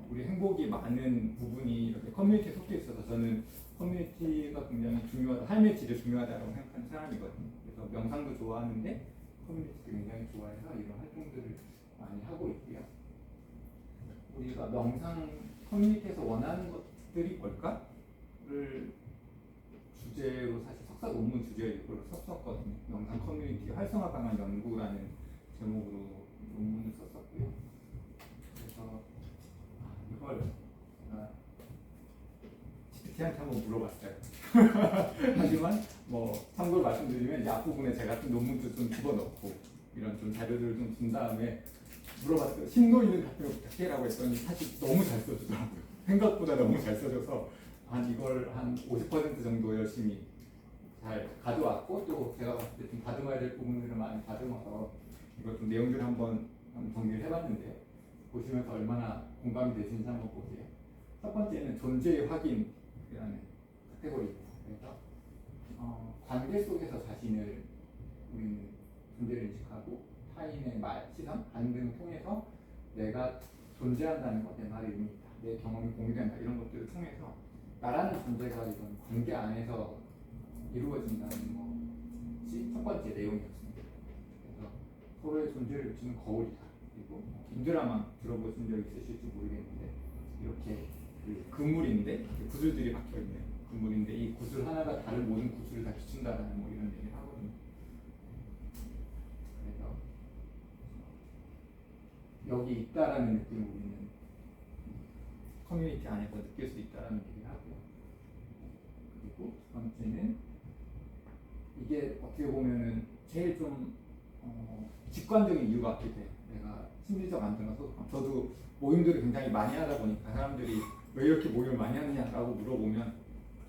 우리 행복이 많은 부분이 이렇게 커뮤니티에 섞여 있어서 저는 커뮤니티가 굉장히 중요하다, 삶의 질이 중요하다고 생각하는 사람이거든요. 그래서 명상도 좋아하는데 커뮤니티도 굉장히 좋아해서 이런 활동들을 많이 하고 있고요. 우리가 명상 커뮤니티에서 원하는 것들이 뭘까?를 주제로 사실 석사 논문 주제로 이걸 썼었거든요. 명상 커뮤니티 활성화 방안 연구라는 제목으로 논문을 썼었고요. 그래서 이걸 GPT한테 한번 물어봤어요. 하지만 뭐 참고로 말씀드리면 이 앞부분에 제가 좀 논문도 좀 집어넣고 이런 좀 자료들을 좀 준 다음에 물어봤어요. 심도 있는 답변을 부탁해라고 했더니 사실 너무 잘 써주더라고요. 생각보다 너무 잘 써줘서 이걸 한 50% 정도 열심히 잘 가져왔고, 또 제가 봤을 때 좀 다듬어야 될 부분들을 많이 다듬어서 이걸 좀 내용들을 한번 정리를 해봤는데요. 보시면서 얼마나 공감이 되시는지 한번 보세요. 첫 번째는 존재의 확인이라는 카테고리입니다. 그래서 관계 속에서 자신을 우리는 존재를 인식하고 타인의 말, 시선, 반응 등을 통해서 내가 존재한다는 것, 내 말의 의미 있다, 내 경험이 공유된다, 이런 것들을 통해서 나라는 존재가 이런 관계 안에서 이루어진다는 것이 첫 번째 내용이었습니다. 그래서 서로의 존재를 비추는 거울이다. 그리고 김드라마 들어보신 적 있으실지 모르겠는데 이렇게 그 그물인데 구슬들이 박혀 있는 그물인데 이 구슬 하나가 다른 모든 구슬을 다 비춘다라는 뭐 이런 얘기를 하거든요. 그래서 여기 있다라는 느낌을 우리는 커뮤니티 안에서 느낄 수 있다라는 얘기를 하고요. 그리고 두 번째는 이게 어떻게 보면은 제일 좀 직관적인 이유가 같기도 해요. 내가 심리적 안정과 소속감. 저도 모임들을 굉장히 많이 하다 보니까 사람들이 왜 이렇게 모임을 많이 하느냐라고 물어보면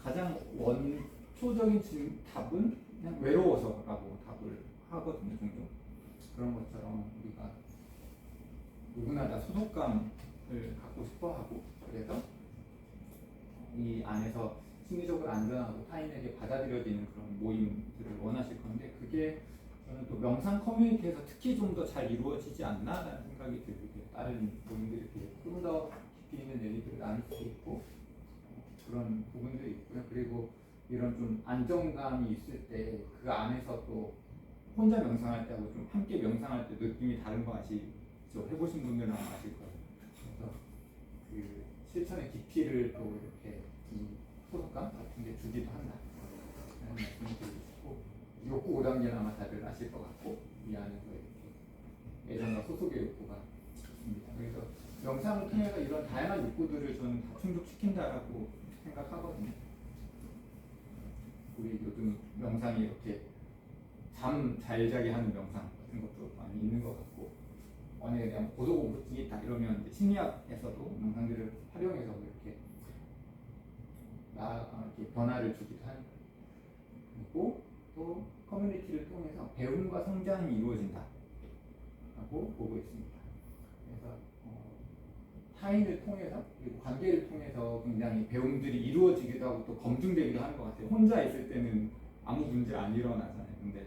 가장 원초적인 답은 그냥 외로워서라고 답을 하거든요. 종종 그런 것처럼 우리가 누구나 다 소속감을 갖고 싶어하고, 그래서 이 안에서 심리적으로 안전하고 타인에게 받아들여지는 그런 모임들을 원하실 건데, 그게 저는 또 명상 커뮤니티에서 특히 좀 더 잘 이루어지지 않나라는 생각이 들고요. 다른 모임들이 좀 더 깊이 있는 얘기들을 나눌 수 있고 그런 부분들이 있고요. 그리고 이런 좀 안정감이 있을 때 그 안에서 또 혼자 명상할 때하고 좀 함께 명상할 때 느낌이 다른 거 아시죠? 해보신 분들은 아마 아실 거예요. 그래서 그 실천의 깊이를 또 이렇게 소속감 같은 게 주기도 한다 라는 말씀을 드리고 싶고, 욕구 5단계는 아마 다들 아실 것 같고, 이 안에서 이렇게 애정과 소속의 욕구가 있습니다. 그래서 명상을 통해서 이런 다양한 욕구들을 저는 다 충족시킨다라고 생각하거든요. 우리 요즘 명상이 이렇게 잠 잘 자게 하는 명상 같은 것도 많이 있는 것 같고, 만약에 내가 고소공포증이 있다 이러면 이제 심리학에서도 명상들을 활용해서 이렇게 이렇게 변화를 주기도 하는 거예요. 그리고 또 커뮤니티를 통해서 배움과 성장이 이루어진다 라고 보고 있습니다. 그래서 타인을 통해서 그리고 관계를 통해서 굉장히 배움들이 이루어지기도 하고 또 검증되기도 하는 것 같아요. 혼자 있을 때는 아무 문제 안 일어나잖아요. 근데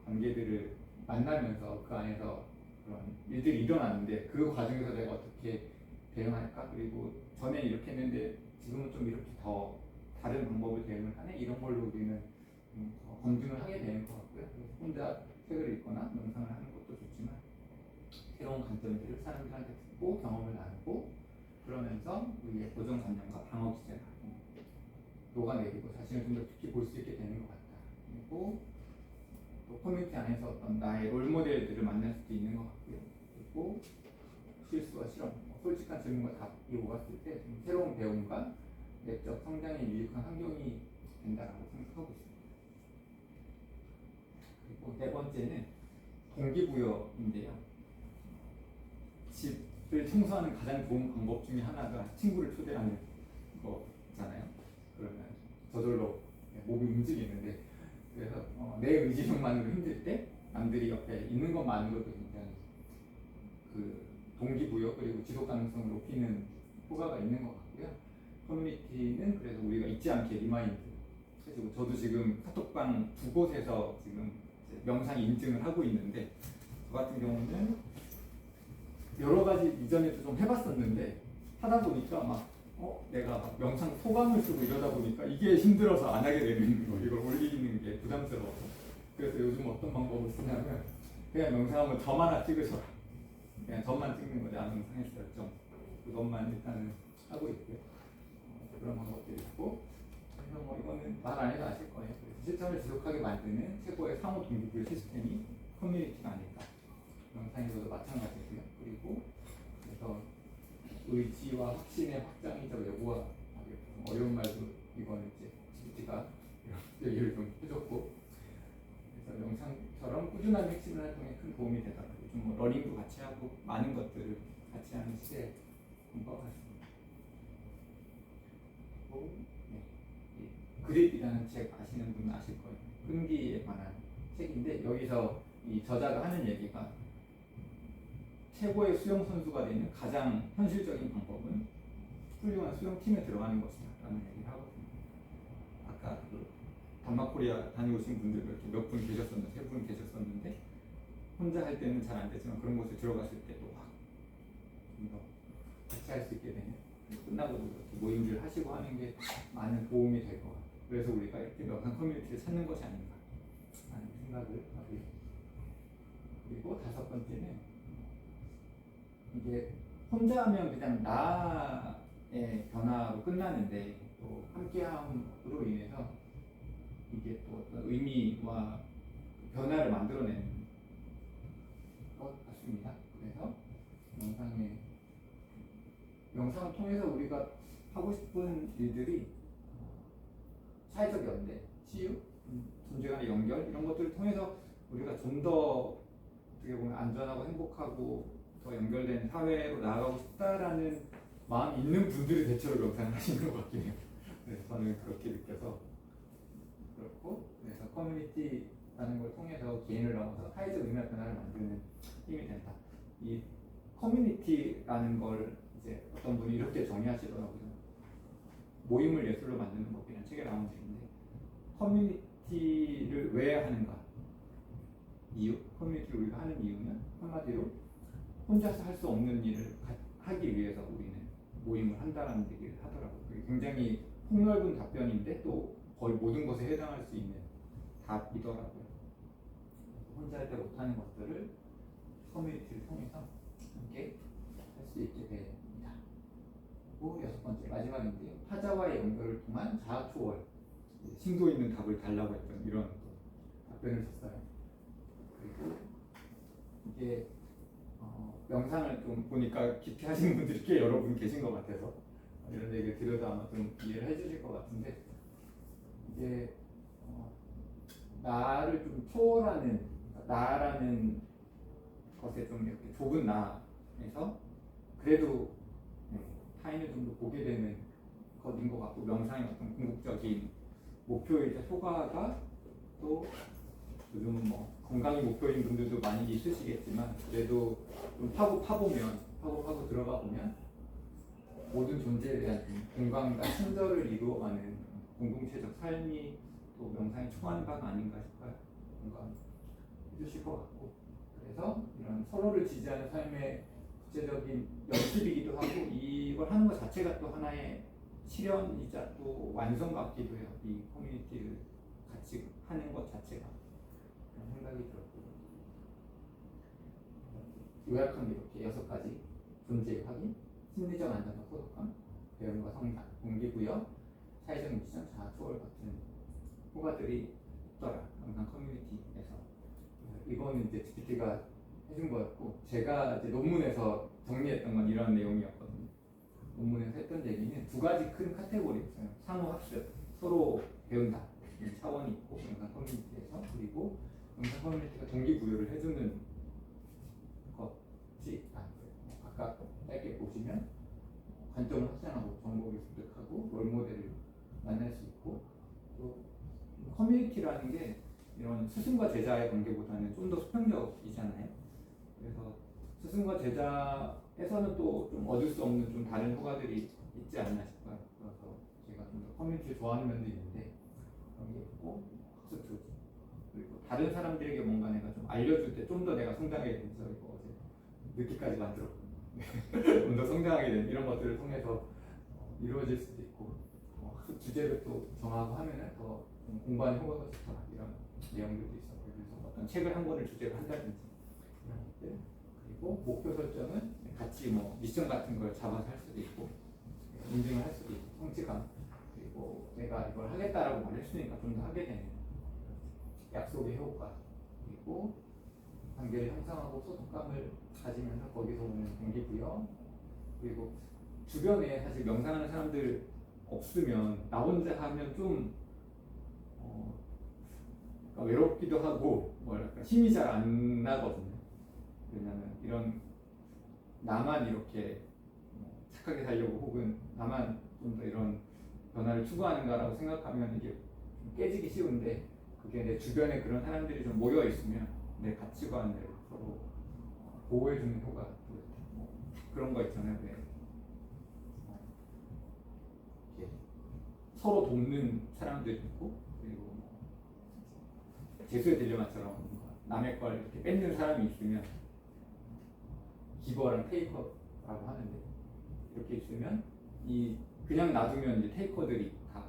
관계들을 만나면서 그 안에서 그런 일들이 일어나는데 그 과정에서 내가 어떻게 대응할까? 그리고 전에 이렇게 했는데 지금은 좀 이렇게 더 다른 방법을 대응을 하네? 이런 걸로 우리는 더 검증을 하게 되는 것 같고요. 혼자 책을 읽거나 명상을 하는 것도 좋지만 새로운 관점들을 사람들한테 듣고 경험을 나누고 그러면서 우리의 고정관념과 방어기제가 녹아내리고 자신을 좀 더 깊이 볼 수 있게 되는 것 같다. 그리고 또 커뮤니티 안에서 어떤 나의 롤모델들을 만날 수도 있는 것 같고요. 그리고 실수와 실험, 솔직한 질문과 답이 오갔을 때 새로운 배움과 내적 성장에 유익한 환경이 된다고 생각하고 있습니다. 그리고 네 번째는 동기부여인데요. 집을 청소하는 가장 좋은 방법 중에 하나가 친구를 초대하는 거잖아요. 그러면 저절로 몸이 움직이는데, 그래서 내 의지력만으로 힘들 때 남들이 옆에 있는 것만으로도 굉장히 그 동기부여 그리고 지속 가능성을 높이는 효과가 있는 것 같고요. 커뮤니티는 그래서 우리가 잊지 않게 리마인드 해주고, 저도 지금 카톡방 2곳에서 지금 명상 인증을 하고 있는데, 저 같은 경우는 여러 가지 이전에도 좀 해봤었는데 하다 보니까 막 내가 막 영상 소감을 쓰고 이러다 보니까 이게 힘들어서 안 하게 되는 거, 이걸 올리는 게 부담스러워서. 그래서 요즘 어떤 방법을 쓰냐면 그냥 영상을 점 하나 찍으셔라. 그냥 점만 찍는 거지, 아무 영상 했어요. 점. 그것만 일단은 하고 있고요. 그런 방법들이 있고, 그래서 뭐 이거는 말 안 해도 아실 거예요. 실천을 지속하게 만드는 최고의 상호 동기부여 시스템이 커뮤니티가 아닐까. 영상에서도 마찬가지고요. 그리고 그래서 의지와 확신의 확장이자 외부와 어려운 말도 이거는 이제 GPT가 얘기를 좀 해줬고, 그래서 영상처럼 꾸준한 핵심 활동에 큰 도움이 되더라고요. 요즘 뭐 러닝도 같이 하고 많은 것들을 같이 하는 시대에 온 것 같습니다. 그리고 이 그립이라는 책 아시는 분은 아실 거예요. 끈기에 관한 책인데, 여기서 이 저자가 하는 얘기가 최고의 수영 선수가 되는 가장 현실적인 방법은 훌륭한 수영팀에 들어가는 것이다 라는 얘기를 하거든요. 아까 그 단마코리아 다녀오신 분들 이렇게 몇 분 계셨었는데, 3분 계셨었는데, 혼자 할 때는 잘 안 되지만 그런 곳에 들어갔을 때도 좀 더 같이 할 수 있게 되는, 끝나고도 이렇게 모임들 하시고 하는 게 많은 도움이 될 것 같아요. 그래서 우리가 이렇게 명상 커뮤니티를 찾는 것이 아닌가 하는 생각을 하고요. 그리고 5번째는 이게 혼자 하면 그냥 나의 변화로 끝나는데, 또 함께함으로 인해서 이게 또 어떤 의미와 변화를 만들어내는 것 같습니다. 그래서 영상을 통해서 우리가 하고 싶은 일들이 사회적 연대, 치유, 존재 간의 연결, 이런 것들을 통해서 우리가 좀 더 어떻게 보면 안전하고 행복하고 더 연결된 사회로 나아가고 싶다라는 마음이 있는 분들이 대체로 영상을 하시는 것 같긴 해요. 그래서 저는 그렇게 느껴서 그렇고, 그래서 커뮤니티라는 걸 통해서 개인을 넘어서 사회적 의미와 변화를 만드는 힘이 된다. 이 커뮤니티라는 걸 이제 어떤 분이 이렇게 정의하시더라고요. 모임을 예술로 만드는 법이라는 책에 나온 책인데, 커뮤니티를 왜 하는가? 이유? 커뮤니티를 우리가 하는 이유는 한마디로 혼자서 할 수 없는 일을 하기 위해서 우리는 모임을 한다라는 얘기를 하더라고요. 그게 굉장히 폭넓은 답변인데 또 거의 모든 것에 해당할 수 있는 답이더라고요. 혼자 할 때 못하는 것들을 커뮤니티를 통해서 함께 할 수 있게 됩니다. 그리고 6번째, 마지막인데요. 타자와의 연결을 통한 자아 초월, 심도 있는 답을 달라고 했던 이런 답변을 줬어요. 그리고 이게 영상을 좀 보니까 깊이 하시는 분들이 꽤 여러분 계신 것 같아서 이런 얘기를 드려도 아마 좀 이해를 해주실 것 같은데, 이게 나를 좀 초월하는, 나라는 것에 좀 이렇게 좁은 나에서 그래도 타인을 좀 더 보게 되는 것인 것 같고, 명상의 어떤 궁극적인 목표이자 효과가 또 요즘은 뭐 건강이 목표인 분들도 많이 있으시겠지만, 그래도 좀 파고 들어가 보면 모든 존재에 대한 공감과 친절을 이루어가는 공동체적 삶이 또 명상의 초안의 바가 아닌가 싶어요. 공감 해주실 것 같고, 그래서 이런 서로를 지지하는 삶의 구체적인 연습이기도 하고, 이걸 하는 것 자체가 또 하나의 실현이자 또 완성 같기도 해요. 이 커뮤니티를 같이 하는 것 자체가. 그런 생각이 들었고, 요약한 게 이렇게 6가지: 존재 확인, 심리적 안정과 소속감, 배움과 성장, 동기부여, 사회적 미션, 자아 초월 같은 효과들이 있더라, 영상 커뮤니티에서. 이거는 이제 GPT가 해준 거였고, 제가 이제 논문에서 정리했던 건 이런 내용이었거든요. 논문에서 했던 얘기는 2가지 큰 카테고리였어요. 상호 학습, 서로 배운다, 이 차원이 있고 영상 커뮤니티에서, 그리고 영상 커뮤니티가 동기부여를 해주는 것이 아까 짧게 보시면 관점을 확장하고 정보를 습득하고 롤모델을 만날 수 있고, 또 커뮤니티라는 게 이런 스승과 제자의 관계보다는 좀 더 수평적이잖아요. 그래서 스승과 제자에서는 또 좀 얻을 수 없는 좀 다른 효과들이 있지 않나 싶어요. 그래서 제가 좀 더 커뮤니티를 좋아하는 면도 있는데, 그런 게 있고, 학습 조직, 그리고 다른 사람들에게 뭔가 내가 좀 알려줄 때 좀 더 내가 성장하게 되면서 이거 어제 늦게까지 만들었거든요. 좀 더 성장하게 되는 이런 것들을 통해서 이루어질 수도 있고 그 주제를 또 정하고 하면은 더좀 공부하는 효과가 좋다 이런 내용들도 있었고 그래서 어떤 책을 한 권을 주제로 한다든지 이런 것들 그리고 목표 설정은 같이 뭐 미션 같은 걸 잡아서 할 수도 있고 인증을 할 수도 있고 성취감 그리고 내가 이걸 하겠다라고 말했으니까 좀 더 하게 되는 약속의 효과 그리고 관계를 형성하고 소속감을 가지면서 거기서 오는 동기부여 그리고 주변에 사실 명상하는 사람들 없으면 나 혼자 하면 좀 그러니까 외롭기도 하고 뭐랄까 힘이 잘 안 나거든요. 왜냐면 이런 나만 이렇게 착하게 살려고 혹은 나만 좀 더 이런 변화를 추구하는가라고 생각하면 이게 좀 깨지기 쉬운데 그게 내 주변에 그런 사람들이 좀 모여 있으면 내 가치관을 서로 보호해주는 효과 뭐 그런 거 있잖아요. 왜 서로 돕는 사람들이 있고 그리고 뭐 제수의 딜레마처럼 남의 걸 이렇게 뺏는 사람이 있으면 기버랑 테이커라고 하는데 이렇게 있으면 이 그냥 놔두면 이제 테이커들이 다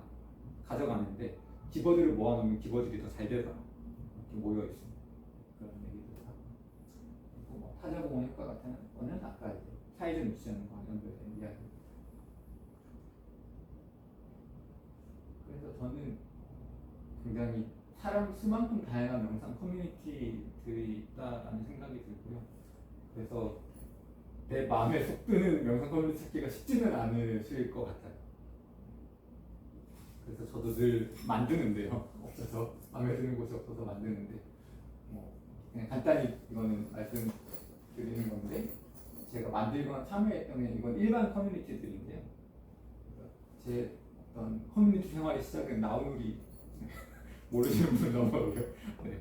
가져가는데 기버들을 모아놓으면 기버들이 더 잘 되더라 이렇게 모여 있으면 그런 얘기도 하고 그리고 뭐 타자공헌 효과 같은 거는 아까 이제 사회적 미션과 연결된 이야기. 그래서 저는 굉장히 사람 수만큼 다양한 명상 커뮤니티들이 있다라는 생각이 들고요. 그래서 내 마음에 속 드는 명상 커뮤니티 찾기가 쉽지는 않으실 것 같아요. 그래서 저도 늘 만드는데요. 없어서 마음에 드는 곳이 없어서 만드는데 뭐 그냥 간단히 이거는 말씀드리는 건데 제가 만들거나 참여했던 게 이건 일반 커뮤니티들인데요. 제 어떤 커뮤니티 생활의 시작은 나우누리 모르시는 분 너무 어려워요. 네,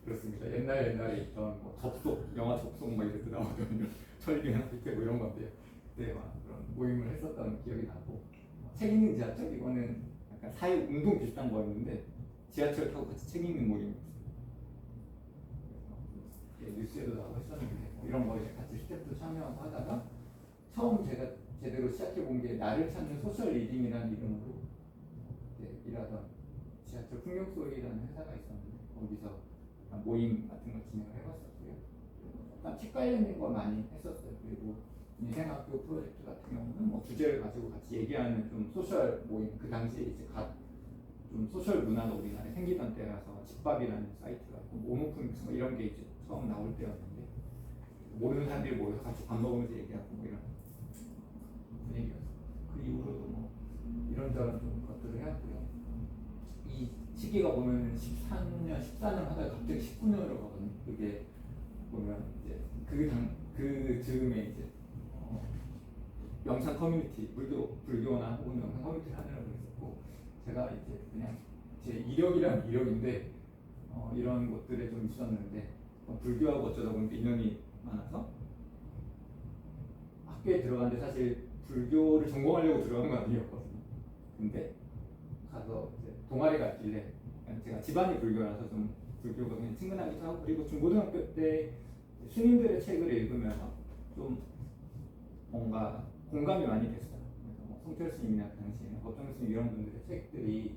그렇습니다. 옛날에 있던 뭐 접속, 영화 접속 막 이렇게 나오거든요. 철기나 밑에 뭐 이런 건데요. 그때 막 그런 모임을 했었던 기억이 나고 책 읽는 지하철 이거는 약간 사회 운동 비슷한 거였는데 지하철 타고 같이 책 읽는 모임이었어요. 뉴스에도 나오고 했었는데 뭐 이런 거 이제 같이 스태프도 참여하고 하다가 처음 제가 제대로 시작해 본 게 나를 찾는 소셜 리딩이라는 이름으로 일하던 지하철 풍경소리라는 회사가 있었는데 거기서 모임 같은 걸 진행을 해봤었고요. 약간 책 관련된 걸 많이 했었어요. 그리고 인생학교 프로젝트 같은 경우는 뭐 주제를 가지고 같이 얘기하는 좀 소셜 모임 그 당시에 이제 좀 소셜 문화가 우리나라에 생기던 때라서 집밥이라는 사이트가 있고 모노프믹스 뭐 이런 게 이제 처음 나올 때였는데 모르는 사람들이 모여서 같이 밥 먹으면서 얘기하고 뭐 이런 분위기였어요. 그 이후로도 뭐 이런저런 좀 것들을 해왔고요. 이 시기가 보면 13년, 14년 하다가 갑자기 19년으로 가거든요. 그게 보면 이제 그 즈음에 이제 명상 커뮤니티, 불교나 혹은 명상 커뮤니티를 하느라고 했었고 제가 이제 그냥 제 이력이란 이력인데 이런 것들에 좀 있었는데 불교하고 어쩌다 보니까 인연이 많아서 학교에 들어갔는데 사실 불교를 전공하려고 들어간 건 아니었거든요. 근데 가서 이제 동아리가 있길래 제가 집안이 불교라서 좀 불교가 그냥 친근하기도 하고 그리고 중고등학교 때 스님들의 책을 읽으면서 좀 뭔가 공감이 많이 됐어요. 그래서 뭐 성철 스님이나 그 당시에는 법정 스님 이런 분들의 책들이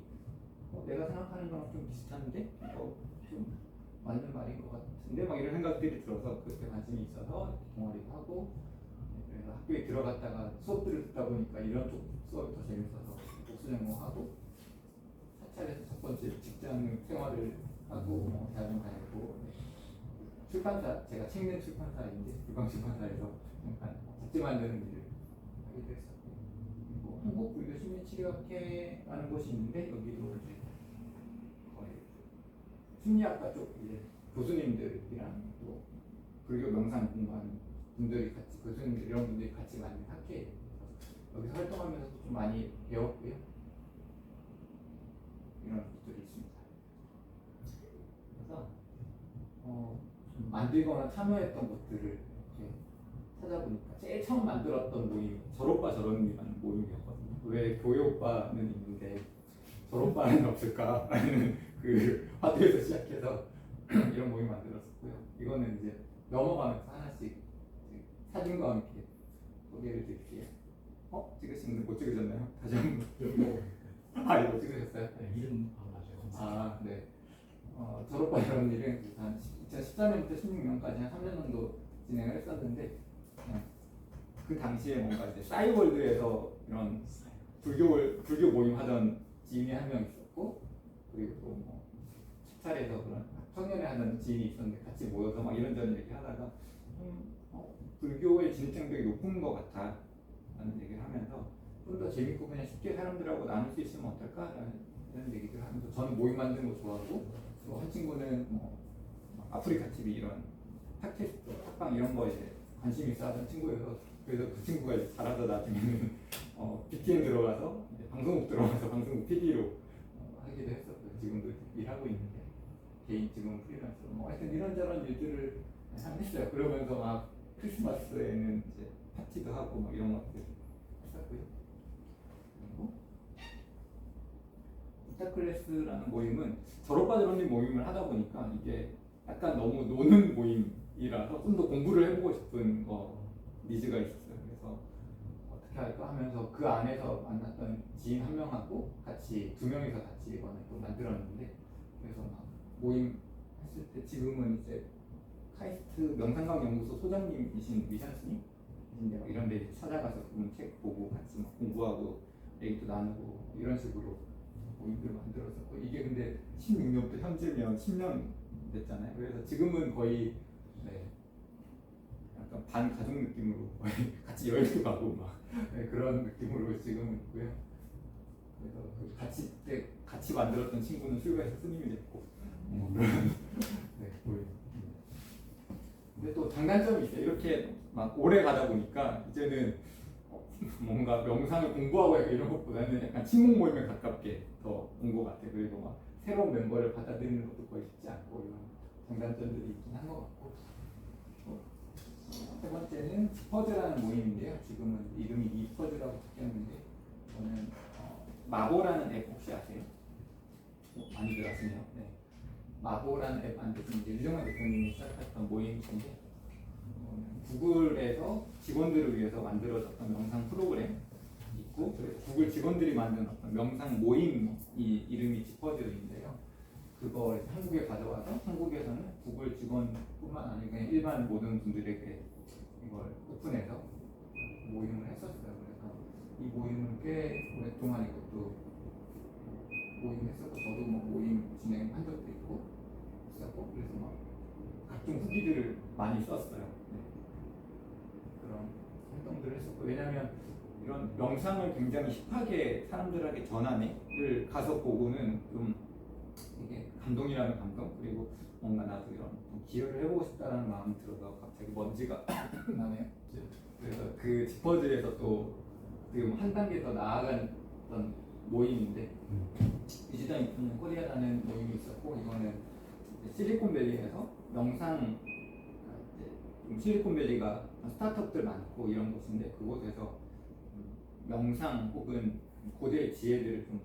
내가 생각하는 거랑 좀 비슷한데 좀 맞는 말인 것 같은데 막 이런 생각들이 들어서 그때 관심이 있어서 동아리도 하고 그래서 학교에 들어갔다가 수업들을 듣다 보니까 이런 쪽 수업이 더 재밌어서 복수전공하고 사찰에서 첫 번째 직장 생활을 하고 뭐 대학원 다니고 출판사 제가 책 낸 출판사인데 유광 출판사에서 약간 잡지 만드는 일을 하게 됐었고 그리고 한국불교 심리치료학회라는 곳이 있는데 여기도 이제 거의 심리학과 쪽 이제 교수님들이랑 또 불교 명상 공부하는 분들이 같이 교수님들 이런 분들이 같이 만든 학회예요. 여기서 활동하면서 좀 많이 배웠고요. 이런 것들이 있습니다. 그래서 좀 만들거나 참여했던 것들을 이렇게 찾아보니까 제일 처음 만들었던 모임 저로빠 저런이라는 모임이었거든요. 왜 교회오빠는 있는데 저로빠는 없을까라는 그 화두에서 시작해서 이런 모임 만들었었고요. 이거는 이제 넘어가면서 하나씩 사진과 함께 소개를 드릴게요. 찍으시는데 못 찍으셨나요? 다시 한번. 이거 이거 찍으셨어요? 이름 알아봐줘요. 네. 졸업과 이런 일은 한 2014년부터 16년까지 한 3년 정도 진행을 했었는데, 그 당시에 뭔가 이제 싸이월드에서 이런 불교 모임 하던 지인이 한 명 있었고, 그리고 또 뭐 식찰에서 그런 청년회 하던 지인이 있었는데 같이 모여서 막 이런저런 얘기하다가 불교의 진입장벽이 높은 것 같아 라는 얘기를 하면서 좀 더 재밌고 그냥 쉽게 사람들하고 나눌 수 있으면 어떨까 라는 얘기를 하면서, 저는 모임 만드는 거 좋아하고, 또 한 친구는 뭐 아프리카 TV 이런 팟캐스트, 팟빵 이런 거에 관심이 있어 하던 친구여서, 그래서 그 친구가 이제 잘하다 나중에는 BTN 들어가서 이제 방송국 들어가서 방송국 PD로 하기도 했었고요. 지금도 일하고 있는데 개인 지금 프리랜서로 뭐 하여튼 이런저런 일들을 참 했어요. 그러면서 막 크리스마스에는 이제 파티도 하고 막 이런 것들 했었고요. 그리고 부타클래스라는 모임은 졸업과정님 모임을 하다 보니까 이게 약간 너무 노는 모임이라서 좀 더 공부를 해보고 싶은 니즈가 있었어요. 그래서 어떻게 할까 하면서 그 안에서 만났던 지인 한 명하고 같이 두 명이서 같이 이번에 또 만들었는데, 그래서 막 모임 했을 때 지금은 이제 카이스트 명상강 연구소 소장님이신 미션스님이신데 막 이런 데 찾아가서 그분 책 보고 같이 막 공부하고 얘기도 나누고 이런 식으로 모임들을 만들었었고, 이게 근데 16년부터 현재면 10년 됐잖아요. 그래서 지금은 거의 약간 반 가족 느낌으로 거의 같이 여행도 가고 막 그런 느낌으로 지금은 있고요. 그래서 그 같이 만들었던 친구는 술가에서 스님이 됐고 그런 보여요. 근데 또 장단점이 있어요. 이렇게 막 오래 가다 보니까 이제는 뭔가 명상을 공부하고 이런 것보다는 약간 친목 모임에 가깝게 더 온 것 같아요. 그리고 막 새로운 멤버를 받아들이는 것도 거의 쉽지 않고 이런 장단점들이 있긴 한 것 같고, 세 번째는 스퍼즈라는 모임인데요. 지금은 이름이 이퍼즈라고 바뀌었는데, 저는 마보라는 앱 혹시 아세요? 많이들 아시네요. 네. 마보라는 앱 만드신 이제 유정환 대표님이 시작했던 모임인데, 구글에서 직원들을 위해서 만들어졌던 명상 프로그램 있고, 구글 직원들이 만든 어떤 명상 모임이 이름이 지퍼즈인데요. 그걸 한국에 가져와서 한국에서는 구글 직원뿐만 아니라 그냥 일반 모든 분들에게 이걸 오픈해서 모임을 했었어요. 그래서 이 모임을 꽤 오랫동안 이것도 모임을 했었고, 저도 뭐 모임 진행한 적도 있고 했었고, 그래서 막 각종 후기들을 많이 썼어요. 그런 활동들을 했었고, 왜냐하면 이런 명상을 굉장히 힙하게 사람들에게 전하네를 가서 보고는 좀 이게 감동이라는 감동, 그리고 뭔가 나도 이런 좀 기여를 해보고 싶다라는 마음이 들어서 갑자기 먼지가 나네요. 그래서 그 지퍼즈에서 또 지금 한 단계 더 나아간 모임인데, 디지털 인프는 코리아라는 모임이 있었고, 이거는 실리콘밸리에서 명상, 실리콘밸리가 스타트업들 많고 이런 곳인데, 그곳에서 명상 혹은 고대의 지혜들을 좀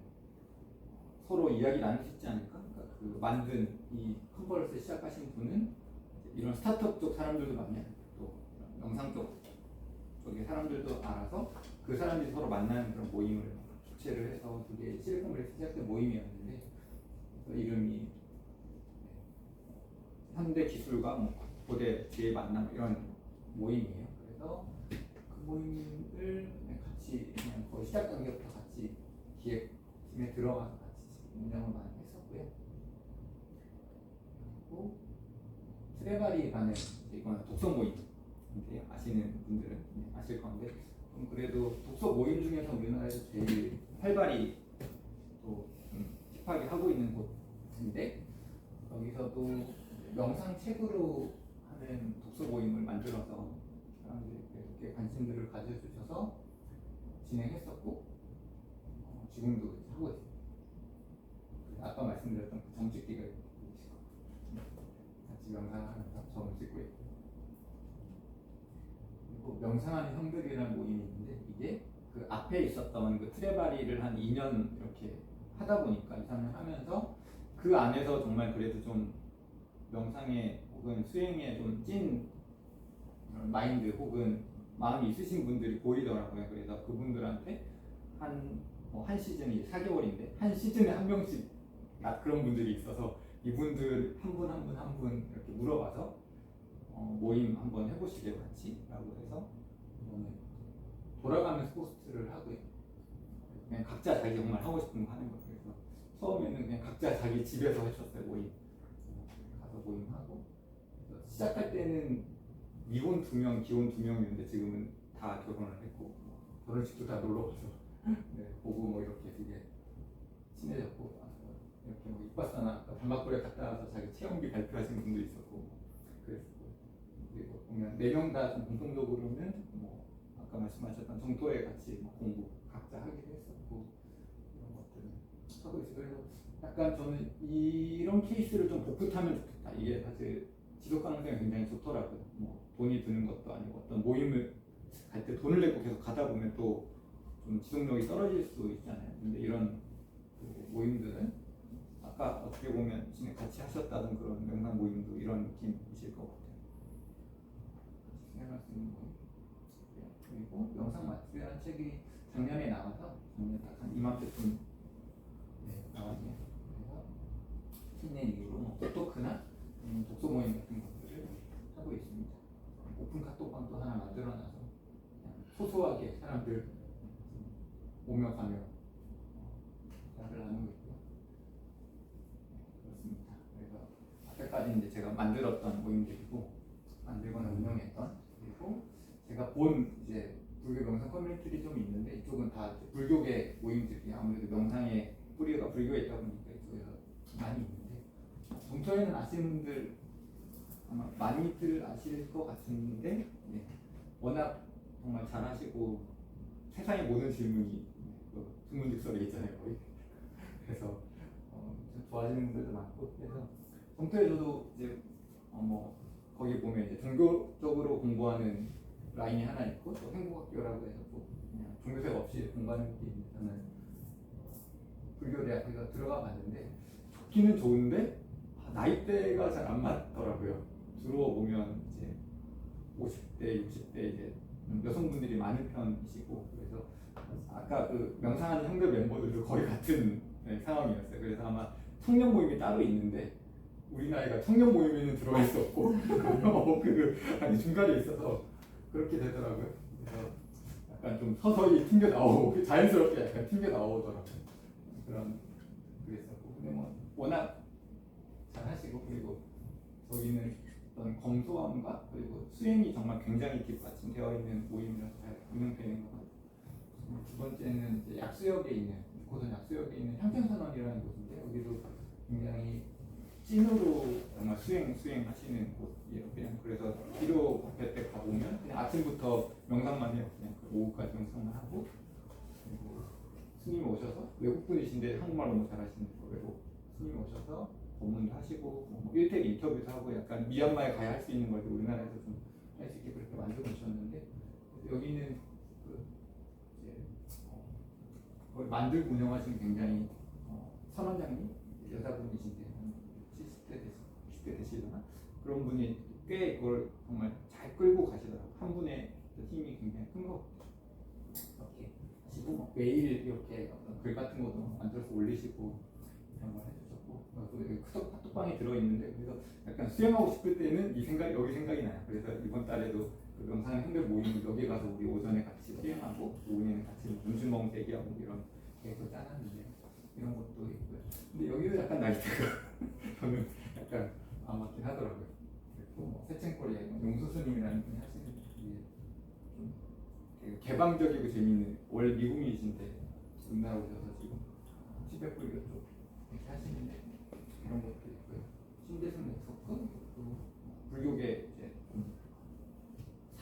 서로 이야기 나눌 수 있지 않을까? 그러니까 그 만든 이 컨퍼런스 시작하신 분은 이런 스타트업 쪽 사람들도 많이 알고, 또 명상 쪽의 사람들도 알아서 그 사람들이 서로 만나는 그런 모임을 주최를 해서, 그게 실리콘밸리 시작된 모임이었는데, 이름이 현대 기술과 뭐 고대 지혜 만남 이런 모임이에요. 그래서 그 모임을 같이 그냥 거의 시작 단계부터 같이 기획팀에 들어가서 같이 운영을 많이 했었고요. 그리고 트레바리라는 이건 독서 모임인데, 아시는 분들은 아실 건데, 그래도 독서 모임 중에서 우리나라에서 제일 활발히 또 힙하게 하고 있는 곳인데, 여기서도 명상책으로 하는 독서 모임을 만들어서 사람들이 이렇게 관심들을 가져주셔서 진행했었고, 지금도 하고 있습니다. 아까 말씀드렸던 그 정찍기가 같이 명상하면서 점을 찍고 있고, 그리고 명상하는 형들이라는 모임이 있는데, 이게 그 앞에 있었던 그 트레바리를 한 2년 이렇게 하다 보니까 2, 3년 하면서 그 안에서 정말 그래도 좀 명상에 혹은 수행에 좀 찐 마인드 혹은 마음이 있으신 분들이 보이더라고요. 그래서 그분들한테 한 시즌이 4개월인데 한 시즌에 한 명씩 그런 분들이 있어서 이분들 한 분 한 분 한 분 이렇게 물어봐서 모임 한번 해보시게 같이라고 해서 이거는 돌아가면서 포스트를 하고요. 그냥 각자 자기 정말 하고 싶은 거 하는 거예요. 그래서 처음에는 그냥 각자 자기 집에서 했었어요. 모임 가서 모임하고 시작할 때는 미혼 2명, 기혼 2명이었는데 지금은 다 결혼을 했고 결혼식도 다 놀러 가서 네, 보고 뭐 이렇게 되게 친해졌고 이렇게 뭐 이빠사나 단막골에 갔다 와서 자기 체험기 발표하시는 분도 있었고 그랬고 그리고 보면 4명 다 공통적으로는 뭐 아까 말씀하셨던 정토에 같이 뭐 공부 각자 하기도 했었고 이런 것들을 하고 있어요. 그래서 약간 저는 이런 케이스를 좀 복붙하면 좋겠다. 이게 사실 지속 가능성이 굉장히 좋더라고요. 뭐 돈이 드는 것도 아니고 어떤 모임을 갈 때 돈을 내고 계속 가다 보면 또 좀 지속력이 떨어질 수 있잖아요. 근데 이런 그 모임들은 아까 어떻게 보면 진행 같이 하셨다던 그런 명상 모임도 이런 느낌이실 것 같아요. 같이 생각할 수 있는 모임. 그리고 명상 마트라는 책이 작년에 나와서 작년 딱 한 이맘때쯤 나왔네요. 그래서 신년 이후로 뭐 포토크나 독서 모임 같은 것들을 하고 있습니다. 오픈 카톡방도 하나 만들어놔서 그냥 소소하게 사람들 오며 가며 대화를 나누고 있고요. 그렇습니다. 그래서 앞에까지 이제 제가 만들었던 모임들이고 만들거나 운영했던 그리고 제가 본 이제 불교 명상 커뮤니티들이 좀 있는데 이쪽은 다 불교계 모임들이 아무래도 명상의 뿌리가 불교에 있다 보니까 이쪽에서 많이 있는데 정토에는 아시는 분들 아마 많이들 아실 것 같은데 워낙 정말 잘하시고 세상의 모든 질문이 중문직설에 있잖아요 거의. 그래서 좋아하시는 분들도 많고 그래서 정토에서도 이제 뭐 거기 보면 이제 종교적으로 공부하는 라인이 하나 있고 또 행복학교라고 해서 또 그냥 종교색 없이 공부하는 게 있는데 저는 불교대학교에 들어가 봤는데 좋기는 좋은데 나이대가 잘 안 맞더라고요. 주로 보면 이제 50대, 60대 이제 여성분들이 많은 편이시고 그래서 아까 그 명상하는 형들 멤버들도 거의 같은 상황이었어요. 그래서 아마 청년 모임이 따로 있는데 우리 나이가 청년 모임에는 들어갈 수 없고 아니 중간에 있어서 그렇게 되더라고요. 그래서 약간 좀 서서히 튕겨 나오고 자연스럽게 약간 튕겨 나오더라고요. 그런 그랬었고 근데 뭐 워낙 잘 하시고 그리고 저기는 어떤 검소함과 그리고 수행이 정말 굉장히 뒷받침되어 있는 모임이라서 잘 운영되는 것 같아요. 두 번째는 이제 약수역에 있는 고선 약수역에 있는 향평선원이라는 곳인데 여기도 굉장히 찐으로 정말 수행하시는 곳이에요. 그냥 그래서 기도 법회 때 가보면 그냥 아침부터 명상만 해요. 그냥 오후까지 명상만 하고 그리고 스님이 오셔서 외국분이신데 한국말 너무 잘하시는 외국 스님이 오셔서 법문도 하시고 뭐 1대1 인터뷰도 하고 약간 미얀마에 가야 할 수 있는 걸 우리나라에서 좀 할 수 있게 그렇게 만들어 주셨는데 여기는 그 이제 그걸 만들고 운영하시는 굉장히 선원장님 여자분이신데 60대 되시려나 그런 분이 꽤 그걸 정말 잘 끌고 가시더라고요. 한 분의 힘이 굉장히 큰 것 같아요. 이렇게 하시고 뭐 매일 이렇게 어떤 글 같은 것도 만들어서 올리시고 이런 걸 해주셨고 또 카톡방에 들어있는데 그래서 약간 수영하고 싶을 때는 여기 생각이 나요. 그래서 이번 달에도 그 명상 형들 모임 여기 가서 우리 오전에 같이 수영하고 오후에는 같이 눈주먹 대기하고 이런 계획도 짜놨는데 이런 것도 있고요. 근데 여기도 약간 나이대가 저는 약간 안 맞긴 하더라고요. 그리고 뭐 세첸코리아 용수스님이라는 분이 하시는 게 좀 되게 개방적이고 재미있는 원래 미국인이신데 우리나라 오셔서 지금 티베트 불교 쪽 이렇게 하시는데 그런 것도 있고요. 신대승 네트워크 그리고 불교계 이제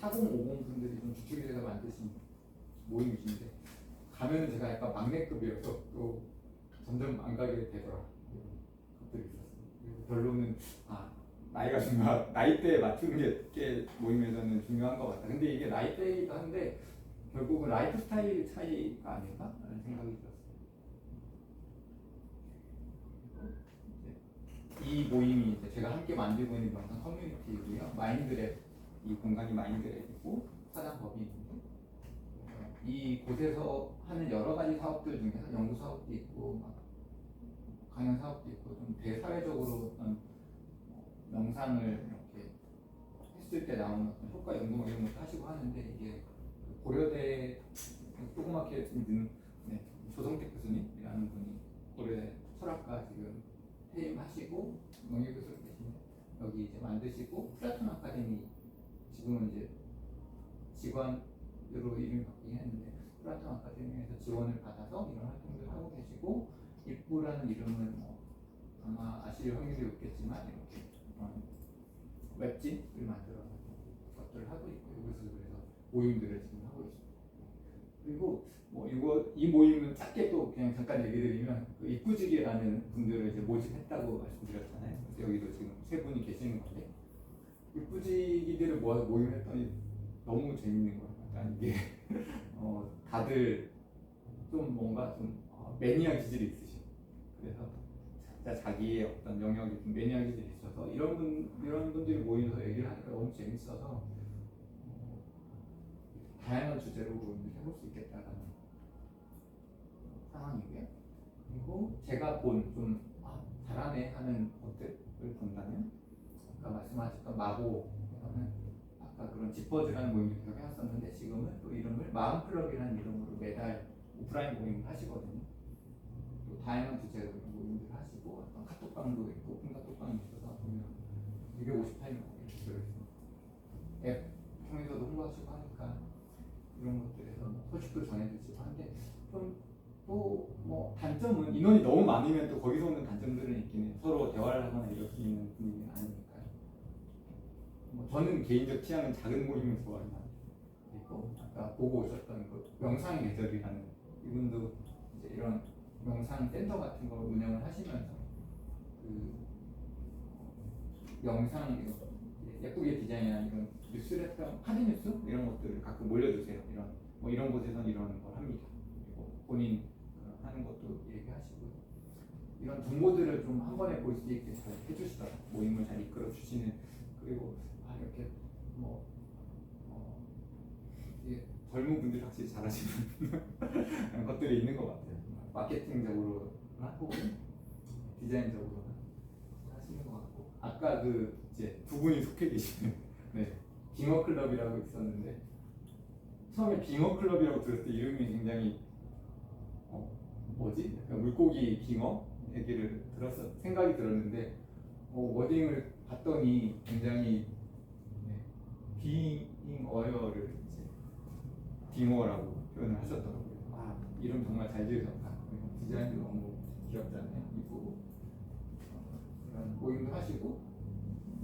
4050 분들이 좀 주축이 돼서 만드신 모임이신데 가면은 제가 약간 막내급이어서 또 점점 안 가게 되더라고요. 것들이 있었어요. 결론은 나이가 나이대에 맞추는 게 모임에서는 중요한 것 같다. 근데 이게 나이대이기도 한데 결국은 라이프 스타일 차이가 아닐까라는 생각이 들었어요. 이 모임이 이제 제가 함께 만들고 있는 명상 커뮤니티이고요. 마인드랩 이 공간이 마인드랩이고 화단 법이 있는데 이 곳에서 하는 여러 가지 사업들 중에서 연구 사업도 있고 막 강연 사업도 있고 좀 대사회적으로 어떤 명상을 이렇게 했을 때 나오는 어떤 효과 연구 이런 것도 하시고 하는데 이게 고려대 조그맣게 있는 조성택 교수님이라는 분이 고려대 철학과 지금 해임하시고 명예교수로 계신데 여기 이제 만드시고 플라톤 아카데미 지금은 이제 직원으로 이름이 바뀌긴 했는데 플라톤 아카데미에서 지원을 받아서 이런 활동들 하고 계시고 입구라는 이름은 뭐 아마 아실 확률이 없겠지만 이렇게 웹진을 만들어서 것들을 하고 있고 여기서 그래서 모임들을 지금 하고 있습니다. 그리고 뭐 이 모임은 짧게 또 그냥 잠깐 얘기 드리면 그 입구지기라는 분들을 이제 모집했다고 말씀드렸잖아요. 그래서 여기도 지금 세 분이 계시는 건데 입구지기들을 모아서 모임했더니 너무 재밌는 거예요. 약간 이게 다들 좀 뭔가 좀 매니아 기질이 있으시고 그래서 진짜 자기의 어떤 영역이 좀 매니아 기질이 있어서 이런 분들이 모여서 얘기를 하니까 너무 재밌어서 다양한 주제로 해볼 수 있겠다라는 상황이고요. 그리고 제가 본 좀 잘하네 하는 것들을 본다면 아까 말씀하셨던 마보에서는 아까 그런 지퍼즈라는 모임도 계속 해왔었는데 지금은 또 이름을 마음클럽이라는 이름으로 매달 오프라인 모임을 하시거든요. 또 다양한 주제로 모임들 하시고 어떤 카톡방도 있고 오픈 카톡방이 있어서 보면 258명 이렇게 들어있습니다. 앱 통해서도 홍보하시고 하니까 이런 것들에서 소식도 전해주시고 하는데 좀 또 뭐 단점은 인원이 너무 많으면 또 거기서 오는 단점들은 있긴 해요. 서로 대화를 하거나 이럴 수 있는 분위기는 아니니까요. 뭐 저는 개인적 취향은 작은 모임을 좋아합니다. 그리고 아까 보고 오셨던 그 명상 계절이라는 이분도 이제 이런 명상 센터 같은 걸 운영을 하시면서 그 명상 예쁘게 디자인한 이런 뉴스레터, 카드뉴스 이런 것들을 가끔 올려주세요. 이런 곳에서는 이런 걸 합니다. 그리고 본인 하는 것도 얘기하시고요. 이런 정보들을 좀 한 번에 볼 수 있게 잘 해주시더라고요. 모임을 잘 이끌어 주시는 그리고 이렇게 뭐 젊은 분들이 확실히 잘하시는 것들이 있는 것 같아요. 마케팅적으로 하고 디자인적으로 하시는 것 같고 아까 그 이제 두 분이 속해 계시는 빙어 클럽이라고 있었는데 처음에 빙어 클럽이라고 들었을 때 이름이 굉장히 뭐지? 약간 물고기 빙어 얘기를 생각이 들었는데 워딩을 봤더니 굉장히 비잉 어여를 이제 빙어라고 표현을 하셨더라고요. 이름 정말 잘 지으셨다. 디자인도 너무 귀엽잖아요. 이쁘고 이런 모임도 하시고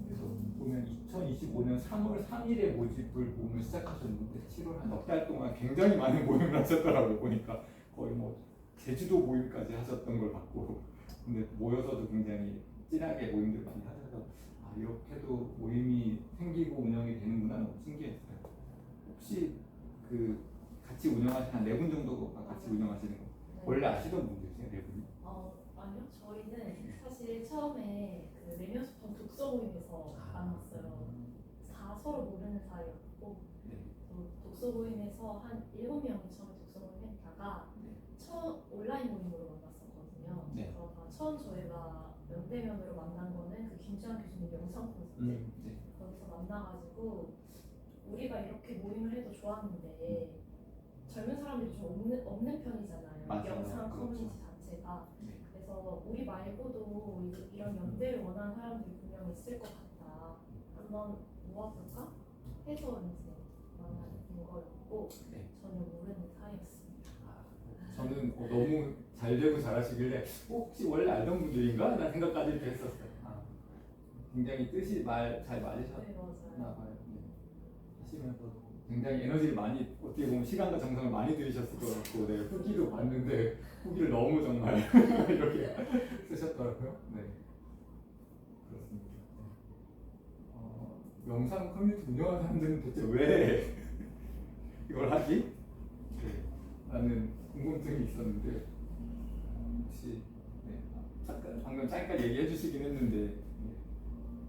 그래서 보면 2025년 3월 3일에 모임을 시작하셨는데 7월 한 넉 달 동안 굉장히 많은 모임을 하셨더라고요. 보니까 거의 뭐 제주도 모임까지 하셨던 걸 봤고 근데 모여서도 굉장히 진하게 모임들 많이 하셔서 이렇게도 모임이 생기고 운영이 되는구나 너무 신기했어요. 혹시 그 같이 운영하시는 한 4분 정도가 같이 운영하시는 거 원래 아시던 분들이세요? 4분이? 아니요. 저희는 사실 처음에 그 메뉴스폰 독서 모임에서 만났어요. 다 서로 모르는 사이였고 독서 모임에서 한 7명이 처음에 독서 모임 했다가 온라인 모임으로 만났었거든요. 그러다 처음 저희가 면대면으로 만난 거는 그 김주환 교수님 영상 콘서트 거기서 만나가지고 우리가 이렇게 모임을 해도 좋았는데 젊은 사람들이 좀 없는 편이잖아요. 맞아요. 영상 커뮤니티 자체가. 그래서 우리 말고도 이런 연대를 원하는 사람들이 분명 있을 것 같다. 한번 모아볼까? 해서 이제 만나는 거였고 전혀 모르는 사이였습니다. 저는 너무 잘 되고 잘하시길래 혹시 원래 알던 분들인가? 라는 생각까지도 했었어요. 굉장히 뜻이 잘 맞으셨나 봐요. 하시면서 굉장히 에너지를 많이 어떻게 보면 시간과 정성을 많이 들이셨을 것 같고 후기도 봤는데 후기를 너무 정말 이렇게 쓰셨더라고요. 그렇습니다. 영상 커뮤니티 운영하는 사람들은 대체 왜 이걸 하지? 라는 궁금증이 있었는데 혹시 방금 잠깐 얘기해 주시긴 했는데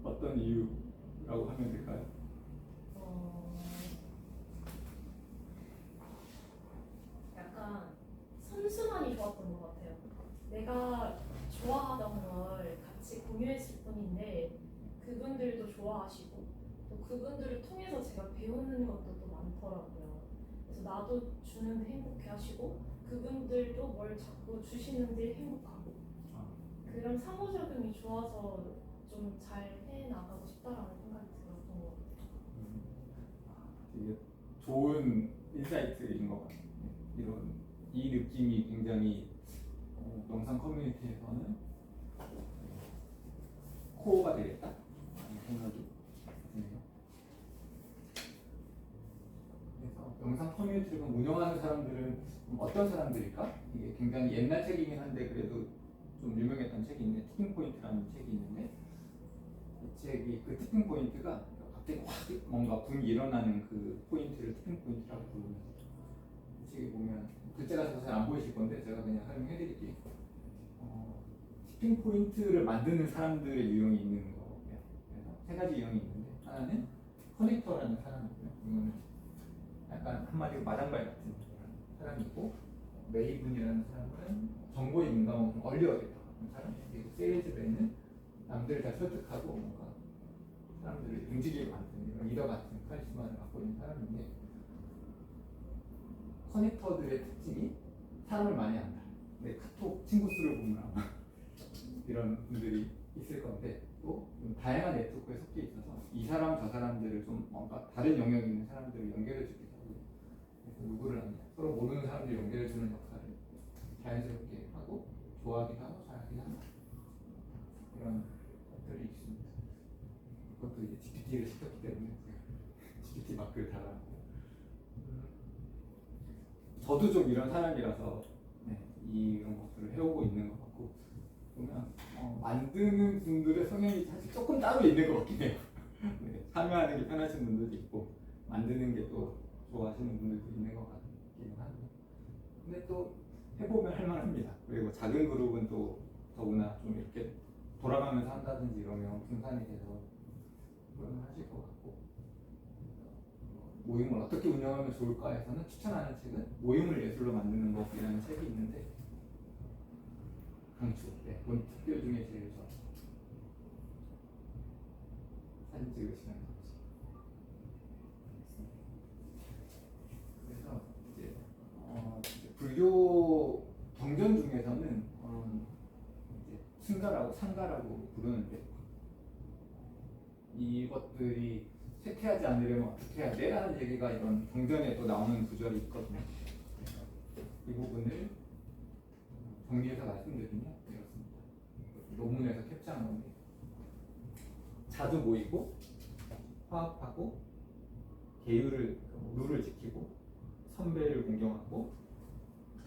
어떤 이유라고 하면 될까요? 좋았던 것 같아요. 내가 좋아하던 걸 같이 공유했을 뿐인데 그분들도 좋아하시고 또 그분들을 통해서 제가 배우는 것도 또 많더라고요. 그래서 나도 주는데 행복해하시고 그분들도 뭘 자꾸 주시는데 행복하고 그런 상호작용이 좋아서 좀 잘 해나가고 싶다라는 생각이 들었던 것 같아요. 되게 좋은 인사이트인 것 같아요. 이런 이 느낌이 굉장히 영상 커뮤니티에서는 코어가 되겠다 이 생각이 드네요. 그래서 영상 커뮤니티를 운영하는 사람들은 어떤 사람들일까? 이게 굉장히 옛날 책이긴 한데 그래도 좀 유명했던 책이 있는데 티핑 포인트라는 책이 있는데 이 책이 그 티핑 포인트가 갑자기 확 뭔가 붐이 일어나는 그 포인트를 티핑 포인트라고 부르는 이 책에 보면 글자가 잘 안 보이실 건데 제가 그냥 설명해드릴게요. 티핑 포인트를 만드는 사람들의 유형이 있는 거예요. 그래서 세 가지 유형이 있는데 하나는 커넥터라는 사람이고요. 이거는 약간 한마디로 마당발 같은 사람이고 메이븐이라는 사람은 정보에 민감하고 좀 얼리어겠다 같은 사람이에요. 그리고 세일즈맨은 남들을 다 설득하고 뭔가 사람들을 움직이게 만드는 이런 리더 같은 카리스마를 갖고 있는 사람인데 커넥터들의 특징이 사람을 많이 안다. 근데 카톡 친구 수를 보면 아마 이런 분들이 있을 건데 또 다양한 네트워크에 섞여 있어서 이 사람 저 사람들을 좀 뭔가 다른 영역에 있는 사람들을 연결해 주기도 하고 그래서 누구를 하냐 서로 모르는 사람들을 연결해 주는 역할을 자연스럽게 하고 좋아하기도 하고 잘하기도 한다. 이런 것들이 있습니다. 그것도 이제 GPT를 시켰기 때문에 GPT 마크를 달아놓고 저도 좀 이런 사람이라서 이런 것들을 해오고 있는 것 같고 보면 만드는 분들의 성향이 사실 조금 따로 있는 것 같긴 해요. 네, 참여하는 게 편하신 분들도 있고 만드는 게 또 좋아하시는 분들도 있는 것 같기는 한데 근데 또 해보면 할만합니다. 그리고 작은 그룹은 또 더구나 좀 이렇게 돌아가면서 한다든지 이러면 분산이 돼서 그러면 하실 것 같고 모임을 어떻게 운영하면 좋을까에서는 추천하는 책은 모임을 예술로 만드는 법이라는 책이 있는데 강추. 네, 본 특별 중에 제일 좋아. 사진 찍으시면 좋지. 그래서 이제 불교 경전 중에서는 이제 승가라고 상가라고 부르는데 이것들이 쇠퇴하지 않으려면 어떻게 해야 돼? 라는 얘기가 이런 경전에 또 나오는 구절이 있거든요. 이 부분을 정리해서 말씀드리면 이렇습니다. 논문에서 캡처한 건데 자주 모이고 화합하고 계율을 룰을 지키고 선배를 공경하고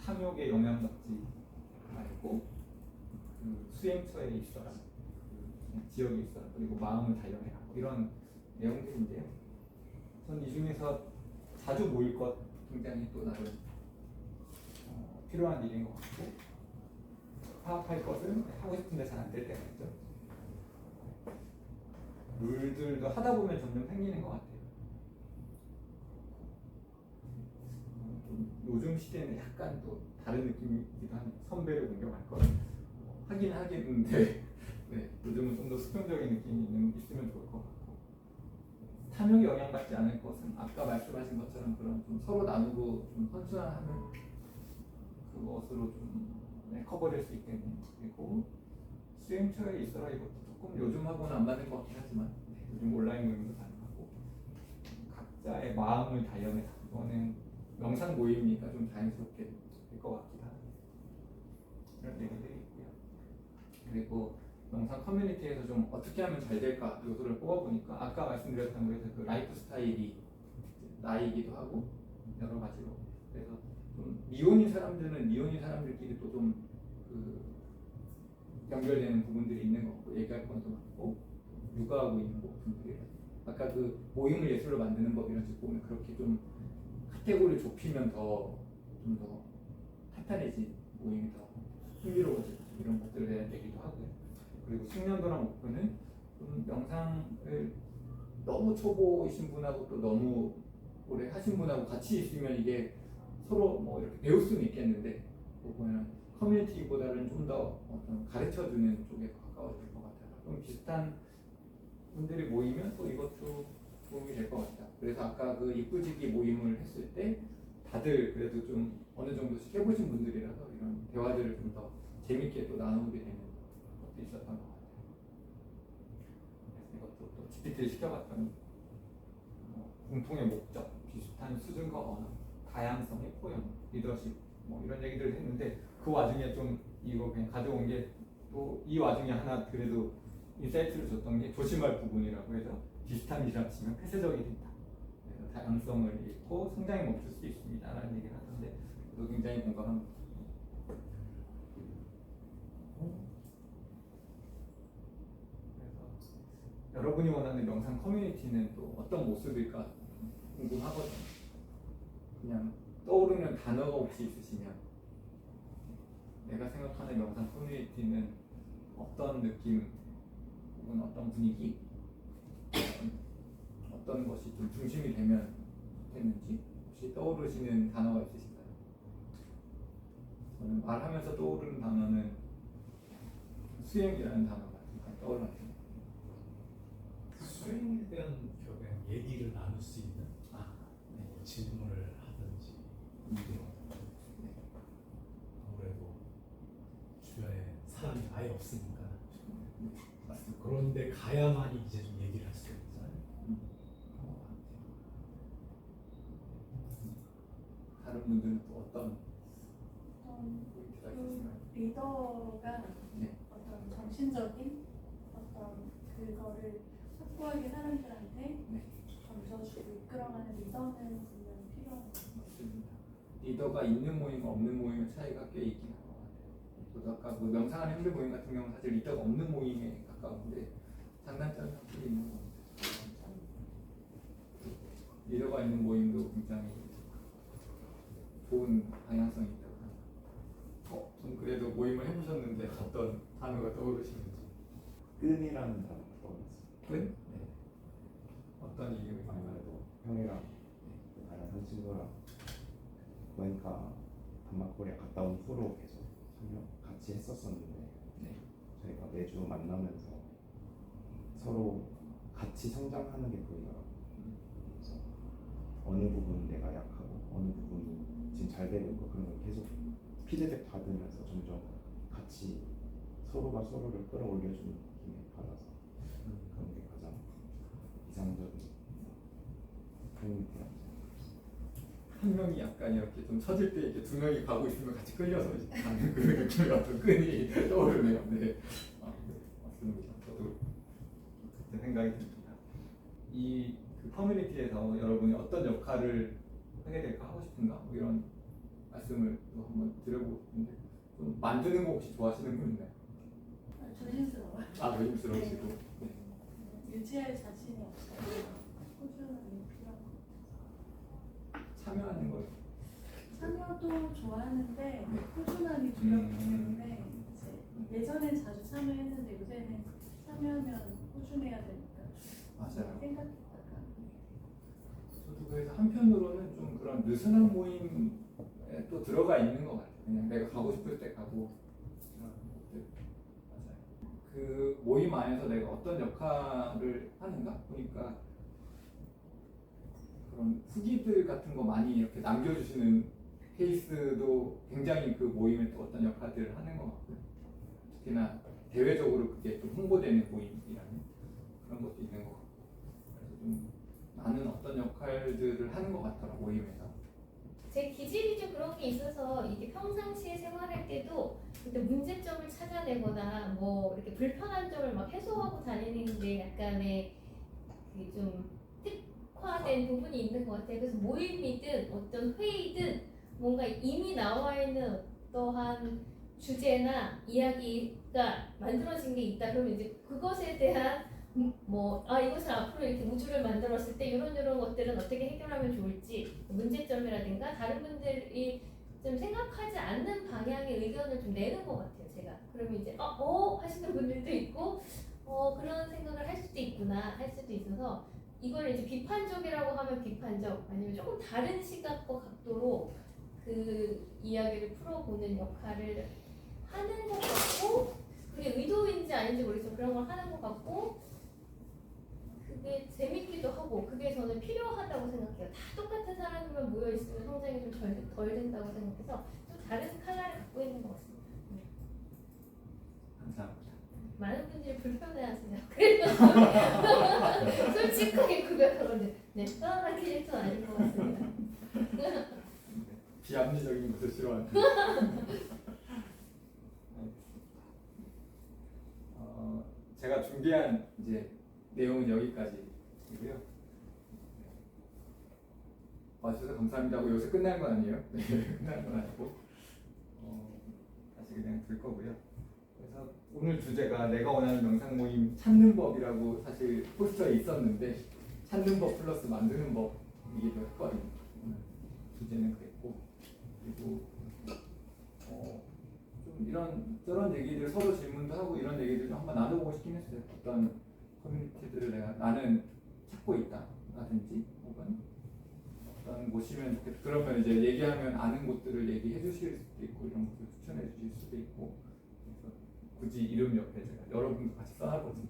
탐욕에 영향받지 말고 수행처에 있어라 지역에 있어라 그리고 마음을 단련해라 이런 내용들인데요. 전 이 중에서 자주 모일 것 굉장히 또 나름 필요한 일인 것 같고 화합할 것은 하고 싶은데 잘 안 될 때가 있죠. 룰들도 하다 보면 점점 생기는 것 같아요. 요즘 시대는 약간 또 다른 느낌이기도 하네요. 선배를 공경할 것 하긴 하겠는데 네, 요즘은 좀 더 수평적인 느낌이 있으면 좋을 것 같고 탐욕에 영향받지 않을 것은 아까 말씀하신 것처럼 그런 좀 서로 나누고 좀 선순환하는 그것으로 좀 커버될 수 있겠네요. 그리고 수행처에 있어라 이것도 조금 요즘하고는 안 맞는 것 같긴 하지만 요즘 온라인 모임도 가능하고 각자의 마음을 다연해서 이거는 영상 모임이니까 좀 자연스럽게 될 것 같기도 하네요. 이런 얘기들이 있고요. 그리고 영상 커뮤니티에서 좀 어떻게 하면 잘 될까 요소를 뽑아보니까 아까 말씀드렸던 거에서 그 라이프 스타일이 나이기도 하고 여러 가지로 그래서 좀 미혼인 사람들은 미혼인 사람들끼리 또 좀 그 연결되는 부분들이 있는 것 같고 얘기할 것도 많고 육아하고 있는 분들이 아까 그 모임을 예술로 만드는 법 이런 식 보면 그렇게 좀 카테고리를 좁히면 더 좀 더 탄탄해진 모임이 더 흥미로워지고 이런 것들에 대한 얘기도 하고요. 그리고 숙련도랑 목표는 좀 영상을 너무 초보이신 분하고 또 너무 오래 하신 분하고 같이 있으면 이게 서로 뭐 이렇게 배울 수는 있겠는데 또 보면 커뮤니티보다는 좀 더 어떤 가르쳐주는 쪽에 더 가까워질 것 같아요. 좀 비슷한 분들이 모이면 또 이것도 도움이 될 것 같아요. 그래서 아까 그 이쁘지기 모임을 했을 때 다들 그래도 좀 어느 정도씩 해보신 분들이라서 이런 대화들을 좀 더 재밌게 또 나누게 되는 것도 있었던 것 같아요. 그래서 이것도 또 GPT를 시켜봤더니 공통의 목적, 비슷한 수준과 언어, 다양성의 포용, 리더십 뭐 이런 얘기들을 했는데 그 와중에 좀 이거 그냥 가져온 게 또 이 와중에 하나 그래도 인사이트를 줬던 게 조심할 부분이라고 해서 비슷함이 지나치면 폐쇄적이 된다. 그래서 다양성을 잃고 성장이 멈출 수 있습니다라는 얘기를 하던데 저도 굉장히 공감합니다. 그래서 여러분이 원하는 명상 커뮤니티는 또 어떤 모습일까 궁금하거든요. 그냥 떠오르는 단어가 혹시 있으시면 내가 생각하는 명상 커뮤니티는 어떤 느낌 혹은 어떤 분위기 어떤 것이 좀 중심이 되면 좋겠는지 혹시 떠오르시는 단어가 있으신가요? 저는 말하면서 떠오르는 단어는 수행이라는 단어가 잠깐 떠올랐어요. 수행에 대한 결국엔 얘기를 나눌 수 있는 네. 질문을 하든지 아무래도 주변에 사람이 아예 없으니까 맞습니다. 그런데 가야만이 이제 좀 얘기를 할 수 있잖아요. 다른 분들은 또 어떤 포인트가 그 있으신가요? 리더가 네. 어떤 정신적인 어떤 그거를 확고하게 사람들한테 네. 던져주고 이끌어가는 리더는 분명 필요한 것 같아요. 맞습니다. 리더가 있는 모임과 없는 모임의 차이가 꽤 있긴 한 것 같아요. 저도 아까 그 명상하는 형제 모임 같은 경우는 사실 리더가 없는 모임에 가까운데 장단점이 확실히 있는 것 같아요. 리더가 있는 모임도 굉장히 좋은 방향성이 있다고 합니다. 전 그래도 모임을 해보셨는데 어떤 단어가 떠오르시는지. 끈이라는 단어 떠올랐어요. 끈? 네. 어떤 이유인가요? 아무래도 형이랑 나랑 한 친구랑 고엔카 단막코리아 갔다 온 후로 계속 참여 같이 했었었는데 네. 저희가 매주 만나면서 서로 같이 성장하는 게 보이더라고요. 그래서 어느 부분은 내가 약하고 어느 부분이 지금 잘 되고 있고 그런 걸 계속 피드백 받으면서 점점 같이 서로가 서로를 끌어올려주는 느낌을 받아서 그런 게 가장 이상적인 커뮤니티라고 생각합니다. 한 명이 약간 이렇게 좀 처질 때 이렇게 두 명이 가고 있으면 같이 끌려서 가는 그런 느낌의 어떤 끈이 떠오르네요. 네. 네, 맞습니다. 저도 그때 생각이 듭니다. 그 커뮤니티에서 여러분이 어떤 역할을 하게 될까 하고 싶은가 뭐 이런 말씀을 또 한번 드려보고 싶은데 좀 만드는 거 혹시 좋아하시는 분 있나요? 조심스러워요. 조심스러우시고. 네. 유지할 자신이 없어요. 꾸준함이 필요한 것 같아요. 참여하는 거. 참여도 좋아하는데 네. 꾸준함이 두렵기 때문에 이제 예전엔 자주 참여했는데 요새는 참여하면 꾸준해야 되니까 맞아요. 생각했다가 저도 그래서 한편으로는 좀 그런 느슨한 모임에 또 들어가 있는 것 같아요. 그냥 내가 가고 싶을 때 가고 그런 것들. 맞아요. 그 모임 안에서 내가 어떤 역할을 하는가 보니까 그런 후기들 같은 거 많이 이렇게 남겨주시는 케이스도 굉장히 그 모임에 또 어떤 역할들을 하는 것 같고요. 특히나 대외적으로 그게 좀 홍보되는 모임이라는 그런 것도 있는 것 같고 그래서 좀 나는 어떤 역할들을 하는 것 같더라 모임에서. 제 기질이 좀 그런 게 있어서 이게 평상시에 생활할 때도 이렇게 문제점을 찾아내거나 뭐 이렇게 불편한 점을 막 해소하고 다니는 게 약간의 그게 좀 특화된 부분이 있는 것 같아요. 그래서 모임이든 어떤 회의든 뭔가 이미 나와 있는 어떠한 주제나 이야기가 만들어진 게 있다 그러면 이제 그것에 대한 이것을 앞으로 이렇게 우주를 만들었을 때 이런 것들은 어떻게 해결하면 좋을지 문제점이라든가 다른 분들이 좀 생각하지 않는 방향의 의견을 좀 내는 것 같아요. 제가 그러면 이제 하시는 분들도 있고 그런 생각을 할 수도 있구나 할 수도 있어서 이걸 이제 비판적이라고 하면 비판적 아니면 조금 다른 시각과 각도로 그 이야기를 풀어보는 역할을 하는 것 같고 그게 의도인지 아닌지 모르겠지만 그런 걸 하는 것 같고 그게 재밌기도 하고 그게 저는 필요하다고 생각해요. 다 똑같은 사람들만 모여 있으면 성장이 좀 덜 된다고 생각해서 좀 다른 칼라를 갖고 있는 것 같습니다. 감사합니다. 많은 분들이 불편해하세요. 그래서 솔직하게 구별하거든요. 네, 떠나는 캐릭터는 아닌 것 같습니다. 비합리적인 것을 싫어하는. 제가 준비한 이제 내용은 여기까지이고요. 와주셔서 감사합니다고 여기서 끝나는 건 아니에요. 네, 끝나는 건 아니고 다시 그냥 들 거고요. 그래서 오늘 주제가 내가 원하는 명상 모임 찾는 법이라고 사실 포스터에 있었는데 찾는 법 플러스 만드는 법이기도 했거든요. 주제는 그랬고 그리고 좀 이런 저런 얘기들 서로 질문도 하고 이런 얘기들 좀 한번 나눠보고 싶긴 했어요. 어떤 커뮤니티들을 나는 찾고 있다라든지 혹은 어떤 곳이면 좋겠다. 그러면 이제 얘기하면 아는 곳들을 얘기해 주실 수도 있고 이런 것들 추천해 주실 수도 있고 그래서 굳이 이름 옆에 제가 여러분도 같이 써놨거든요.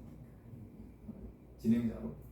진행자로.